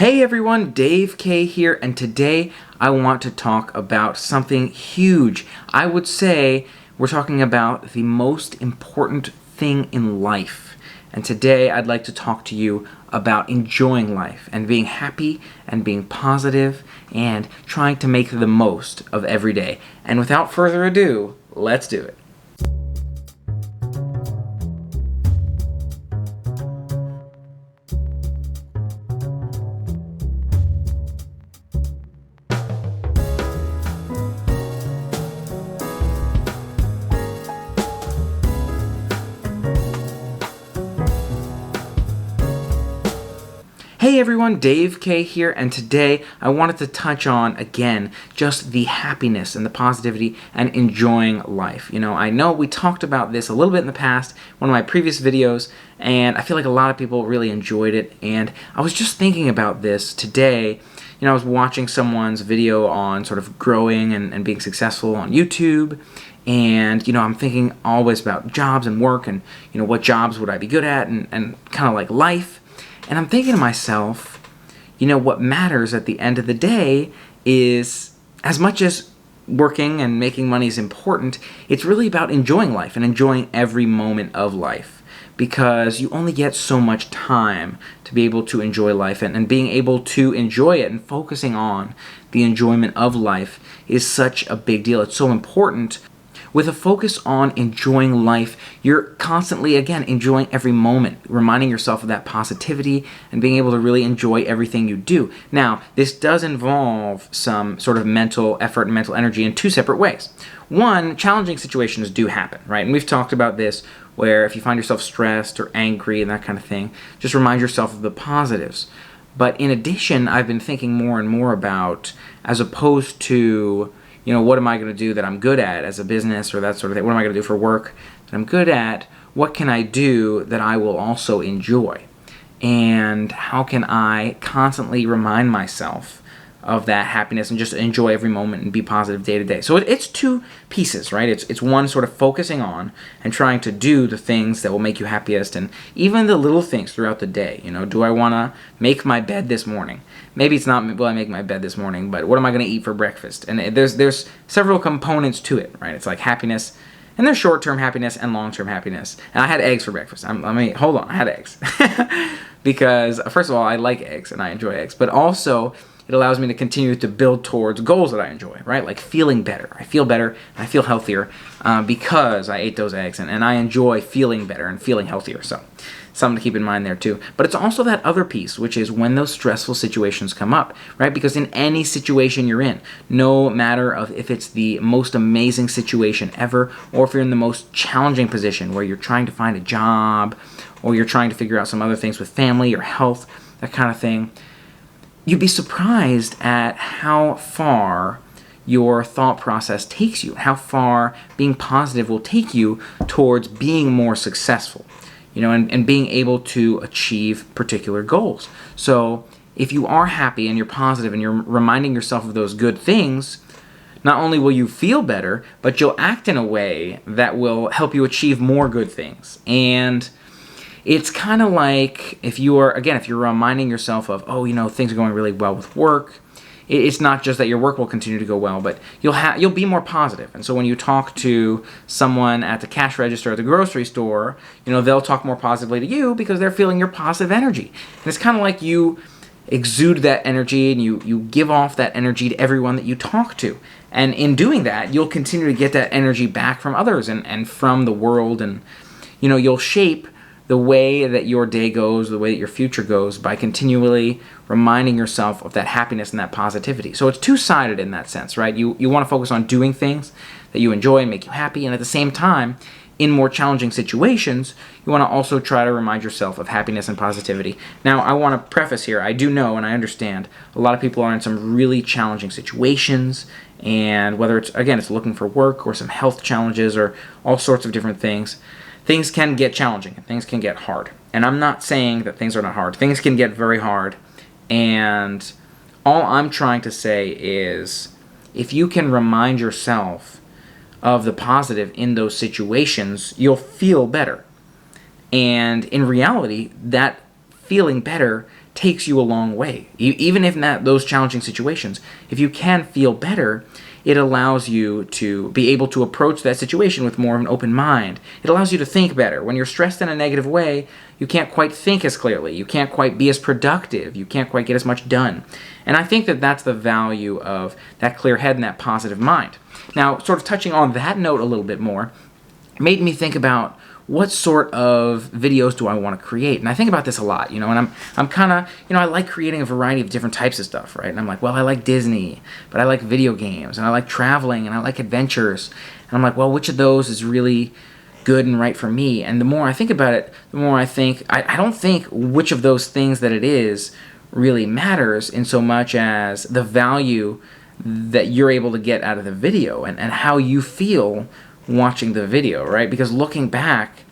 Hey everyone, Dave K here, and today I want to talk about something huge. I would say we're talking about the most important thing in life. And today I'd like to talk to you about enjoying life and being happy and being positive and trying to make the most of every day. And without further ado, let's do it. Hey everyone, Dave K here, and today I wanted to touch on, again, just the happiness and the positivity and enjoying life. I know we talked about this a little bit in the past, one of my previous videos, and I feel like a lot of people really enjoyed it, and I was just thinking about this today. I was watching someone's video on sort of growing and being successful on YouTube, and I'm thinking always about jobs and work and what jobs would I be good at and kind of like life. And I'm thinking to myself, what matters at the end of the day is, as much as working and making money is important, it's really about enjoying life and enjoying every moment of life. Because you only get so much time to be able to enjoy life, and being able to enjoy it and focusing on the enjoyment of life is such a big deal. It's so important. With a focus on enjoying life, you're constantly, again, enjoying every moment, reminding yourself of that positivity and being able to really enjoy everything you do. Now, this does involve some sort of mental effort and mental energy in two separate ways. One, challenging situations do happen, right? And we've talked about this, where if you find yourself stressed or angry and that kind of thing, just remind yourself of the positives. But in addition, I've been thinking more and more about, as opposed to what am I going to do that I'm good at as a business or that sort of thing? What am I going to do for work that I'm good at? What can I do that I will also enjoy? And how can I constantly remind myself of that happiness and just enjoy every moment and be positive day to day? So it's two pieces, right? It's one sort of focusing on and trying to do the things that will make you happiest, and even the little things throughout the day. Do I want to make my bed this morning? Maybe it's not will I make my bed this morning, but what am I going to eat for breakfast? And there's several components to it, right? It's like happiness, and there's short-term happiness and long-term happiness. And I had eggs for breakfast. Hold on, I had eggs. Because, first of all, I like eggs and I enjoy eggs, but also it allows me to continue to build towards goals that I enjoy, right? Like feeling better. I feel better, and I feel healthier because I ate those eggs, and I enjoy feeling better and feeling healthier. So something to keep in mind there too. But it's also that other piece, which is when those stressful situations come up, right? Because in any situation you're in, no matter if it's the most amazing situation ever, or if you're in the most challenging position where you're trying to find a job, or you're trying to figure out some other things with family or health, that kind of thing, you'd be surprised at how far your thought process takes you, how far being positive will take you towards being more successful, and being able to achieve particular goals. So if you are happy and you're positive and you're reminding yourself of those good things, not only will you feel better, but you'll act in a way that will help you achieve more good things. And it's kind of like if you're reminding yourself of, things are going really well with work. It's not just that your work will continue to go well, but you'll be more positive. And so when you talk to someone at the cash register at the grocery store, they'll talk more positively to you because they're feeling your positive energy. And it's kind of like you exude that energy and you give off that energy to everyone that you talk to. And in doing that, you'll continue to get that energy back from others and from the world. And, you'll shape the way that your day goes, the way that your future goes, by continually reminding yourself of that happiness and that positivity. So it's two-sided in that sense, right? You want to focus on doing things that you enjoy and make you happy, and at the same time, in more challenging situations, you want to also try to remind yourself of happiness and positivity. Now, I want to preface here, I do know and I understand a lot of people are in some really challenging situations, and whether it's looking for work or some health challenges or all sorts of different things, things can get challenging and things can get hard. And I'm not saying that things are not hard. Things can get very hard. And all I'm trying to say is, if you can remind yourself of the positive in those situations, you'll feel better. And in reality, that feeling better takes you a long way. Even if not those challenging situations, if you can feel better, it allows you to be able to approach that situation with more of an open mind. It allows you to think better. When you're stressed in a negative way, you can't quite think as clearly. You can't quite be as productive. You can't quite get as much done. And I think that that's the value of that clear head and that positive mind. Now, sort of touching on that note a little bit more, made me think about what sort of videos do I want to create? And I think about this a lot, and I'm kind of, I like creating a variety of different types of stuff, right? And I'm like, well, I like Disney, but I like video games, and I like traveling, and I like adventures. And I'm like, well, which of those is really good and right for me? And the more I think about it, the more I think, I don't think which of those things that it is really matters in so much as the value that you're able to get out of the video and how you feel watching the video, right? Because looking back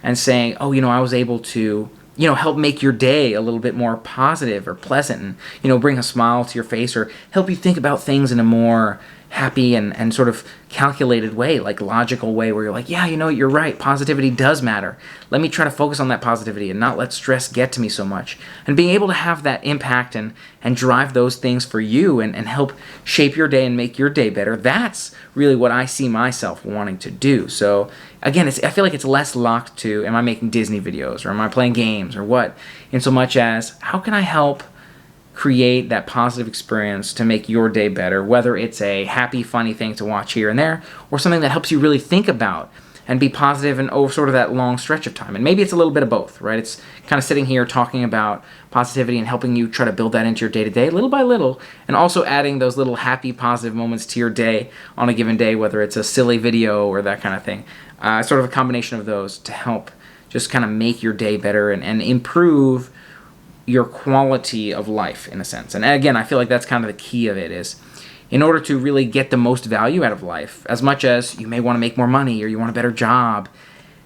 and saying, oh, I was able to, help make your day a little bit more positive or pleasant and, bring a smile to your face or help you think about things in a more happy and sort of calculated way, like logical way where you're like, yeah, you're right. Positivity does matter. Let me try to focus on that positivity and not let stress get to me so much. And being able to have that impact and drive those things for you and help shape your day and make your day better, that's really what I see myself wanting to do. So again, I feel like it's less locked to, am I making Disney videos or am I playing games or what? In so much as, how can I help create that positive experience to make your day better, whether it's a happy, funny thing to watch here and there, or something that helps you really think about and be positive and over sort of that long stretch of time. And maybe it's a little bit of both, right? It's kind of sitting here talking about positivity and helping you try to build that into your day-to-day, little by little, and also adding those little happy, positive moments to your day on a given day, whether it's a silly video or that kind of thing. Sort of a combination of those to help just kind of make your day better and improve your quality of life, in a sense. And again, I feel like that's kind of the key of it is, in order to really get the most value out of life, as much as you may want to make more money or you want a better job,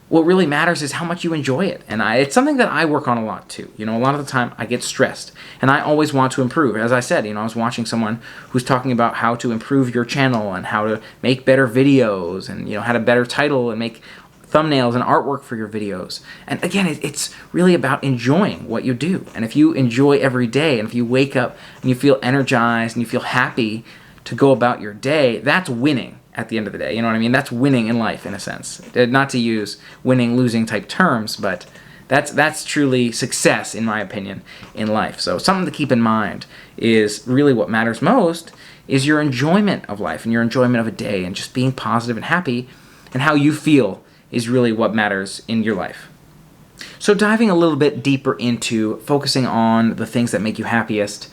what really matters is how much you enjoy it. And it's something that I work on a lot too. A lot of the time I get stressed and I always want to improve. As I said, I was watching someone who's talking about how to improve your channel and how to make better videos and, how to better title and make thumbnails and artwork for your videos. And again, it's really about enjoying what you do. And if you enjoy every day, and if you wake up and you feel energized and you feel happy to go about your day, that's winning at the end of the day. You know what I mean? That's winning in life, in a sense. Not to use winning, losing type terms, but that's truly success, in my opinion, in life. So something to keep in mind is really what matters most is your enjoyment of life and your enjoyment of a day and just being positive and happy, and how you feel is really what matters in your life. So diving a little bit deeper into focusing on the things that make you happiest,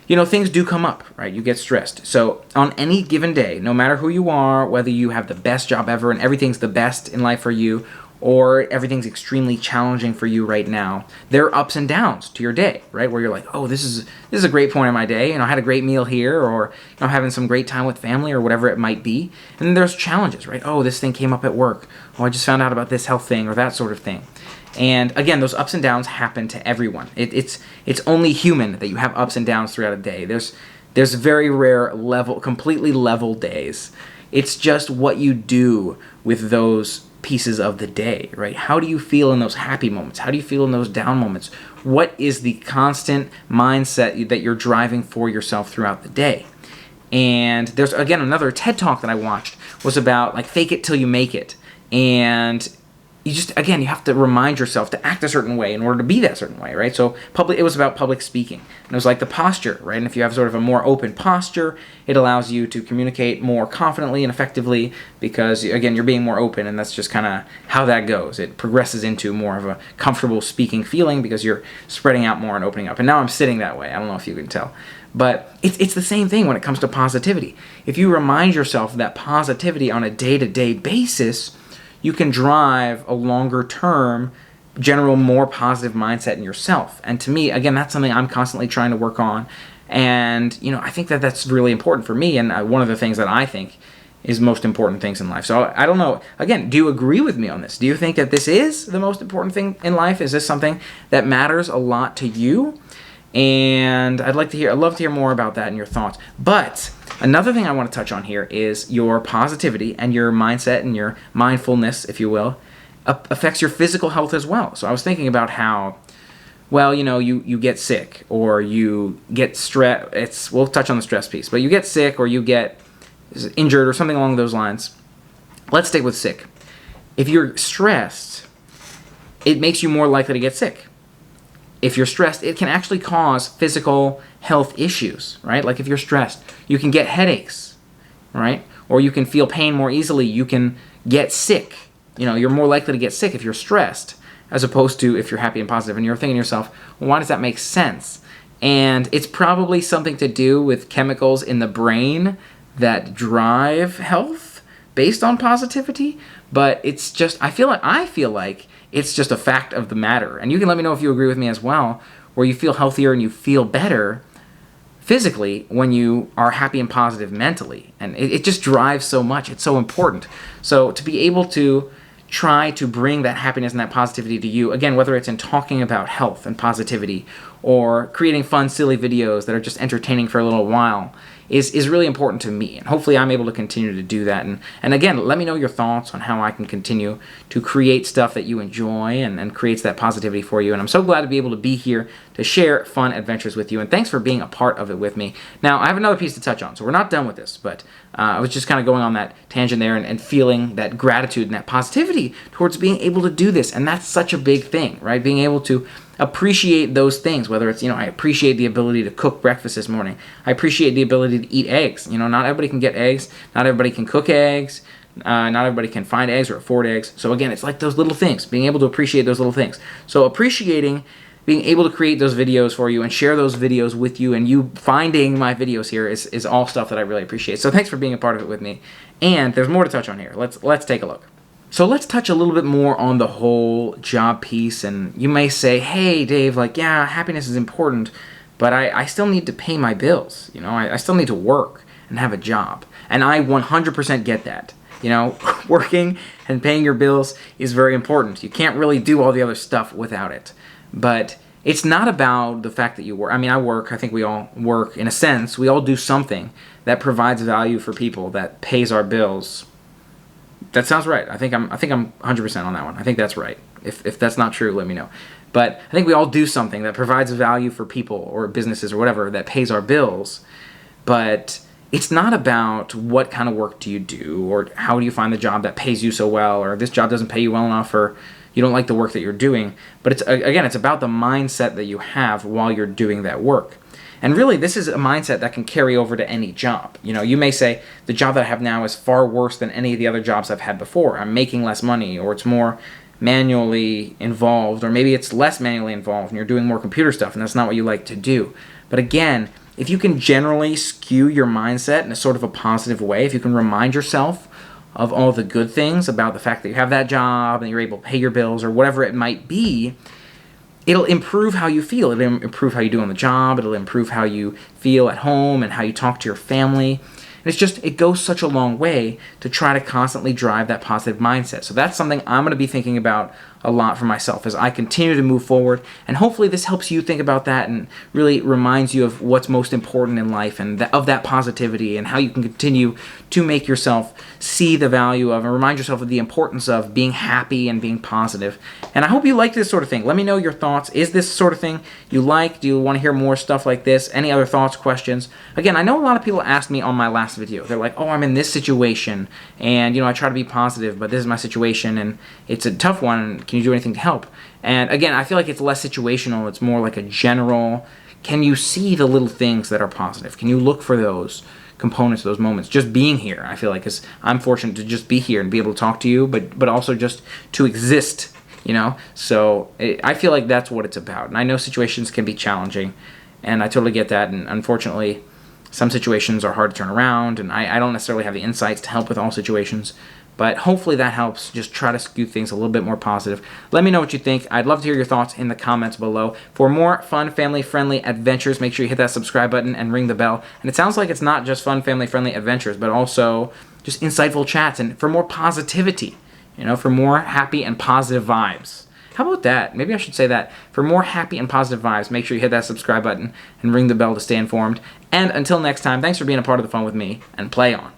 things do come up, right? You get stressed. So on any given day, no matter who you are, whether you have the best job ever and everything's the best in life for you, or everything's extremely challenging for you right now, there are ups and downs to your day, right? Where you're like, oh, this is a great point in my day, I had a great meal here, or I'm having some great time with family, or whatever it might be. And then there's challenges, right? Oh, this thing came up at work. Oh, I just found out about this health thing, or that sort of thing. And again, those ups and downs happen to everyone. It's only human that you have ups and downs throughout a day. There's very rare completely level days. It's just what you do with those pieces of the day, right? How do you feel in those happy moments? How do you feel in those down moments? What is the constant mindset that you're driving for yourself throughout the day? And there's, again, another TED Talk that I watched was about, like, fake it till you make it. And you just, again, you have to remind yourself to act a certain way in order to be that certain way, right? So it was about public speaking. And it was like the posture, right? And if you have sort of a more open posture, it allows you to communicate more confidently and effectively because, again, you're being more open, and that's just kind of how that goes. It progresses into more of a comfortable speaking feeling because you're spreading out more and opening up. And now I'm sitting that way. I don't know if you can tell. But it's the same thing when it comes to positivity. If you remind yourself that positivity on a day-to-day basis, you can drive a longer-term, general, more positive mindset in yourself. And to me, again, that's something I'm constantly trying to work on. And, I think that that's really important for me, and one of the things that I think is most important things in life. So I don't know. Again, do you agree with me on this? Do you think that this is the most important thing in life? Is this something that matters a lot to you? And I'd love to hear more about that and your thoughts. But another thing I want to touch on here is your positivity and your mindset and your mindfulness, if you will, affects your physical health as well. So I was thinking about how well, you get sick, or you get stress. We'll touch on the stress piece, but you get sick or you get injured or something along those lines. Let's stick with sick. If you're stressed, it makes you more likely to get sick. If you're stressed, it can actually cause physical health issues, right? Like if you're stressed, you can get headaches, right? Or you can feel pain more easily. You can get sick. You're more likely to get sick if you're stressed, as opposed to if you're happy and positive. And you're thinking to yourself, well, why does that make sense? And it's probably something to do with chemicals in the brain that drive health based on positivity. But it's just, I feel like it's just a fact of the matter. And you can let me know if you agree with me as well, where you feel healthier and you feel better physically when you are happy and positive mentally. And it just drives so much. It's so important. So to be able to try to bring that happiness and that positivity to you, again, whether it's in talking about health and positivity or creating fun, silly videos that are just entertaining for a little while, is really important to me. And hopefully I'm able to continue to do that. And again, let me know your thoughts on how I can continue to create stuff that you enjoy and creates that positivity for you. And I'm so glad to be able to be here to share fun adventures with you. And thanks for being a part of it with me. Now, I have another piece to touch on, so we're not done with this, but I was just kind of going on that tangent there and feeling that gratitude and that positivity towards being able to do this. And that's such a big thing, right? Being able to appreciate those things, whether it's, I appreciate the ability to cook breakfast this morning. I appreciate the ability to eat eggs. Not everybody can get eggs. Not everybody can cook eggs. Not everybody can find eggs or afford eggs. So again, it's like those little things, being able to appreciate those little things. So appreciating being able to create those videos for you and share those videos with you, and you finding my videos here is all stuff that I really appreciate. So thanks for being a part of it with me. And there's more to touch on here. Let's take a look. So let's touch a little bit more on the whole job piece. And you may say, hey, Dave, yeah, happiness is important, but I still need to pay my bills. I still need to work and have a job. And I 100% get that. Working and paying your bills is very important. You can't really do all the other stuff without it. But it's not about the fact that you work. I work. I think we all work in a sense. We all do something that provides value for people, that pays our bills. That sounds right. I think I'm 100% on that one. I think that's right. If that's not true, let me know. But I think we all do something that provides value for people or businesses or whatever that pays our bills. But it's not about what kind of work do you do, or how do you find the job that pays you so well, or this job doesn't pay you well enough, or you don't like the work that you're doing. But it's about the mindset that you have while you're doing that work. And really, this is a mindset that can carry over to any job. You may say, the job that I have now is far worse than any of the other jobs I've had before. I'm making less money, or it's more manually involved, or maybe it's less manually involved and you're doing more computer stuff and that's not what you like to do. But again, if you can generally skew your mindset in a sort of a positive way, if you can remind yourself of all the good things about the fact that you have that job and you're able to pay your bills or whatever it might be, it'll improve how you feel. It'll improve how you do on the job. It'll improve how you feel at home and how you talk to your family. And it goes such a long way to try to constantly drive that positive mindset. So that's something I'm going to be thinking about a lot for myself as I continue to move forward. And hopefully this helps you think about that and really reminds you of what's most important in life and of that positivity and how you can continue to make yourself see the value of and remind yourself of the importance of being happy and being positive. And I hope you like this sort of thing. Let me know your thoughts. Is this sort of thing you like? Do you want to hear more stuff like this? Any other thoughts, questions? Again, I know a lot of people asked me on my last video. They're like, oh, I'm in this situation and I try to be positive, but this is my situation and it's a tough one. Can you do anything to help? And again, I feel like it's less situational. It's more like a general, can you see the little things that are positive? Can you look for those components, those moments? Just being here, I feel like, is I'm fortunate to just be here and be able to talk to you, but also just to exist, So I feel like that's what it's about. And I know situations can be challenging, and I totally get that. And unfortunately, some situations are hard to turn around, and I don't necessarily have the insights to help with all situations. But hopefully that helps. Just try to skew things a little bit more positive. Let me know what you think. I'd love to hear your thoughts in the comments below. For more fun, family-friendly adventures, make sure you hit that subscribe button and ring the bell. And it sounds like it's not just fun, family-friendly adventures, but also just insightful chats and for more positivity, for more happy and positive vibes. How about that? Maybe I should say that. For more happy and positive vibes, make sure you hit that subscribe button and ring the bell to stay informed. And until next time, thanks for being a part of the fun with me, and play on.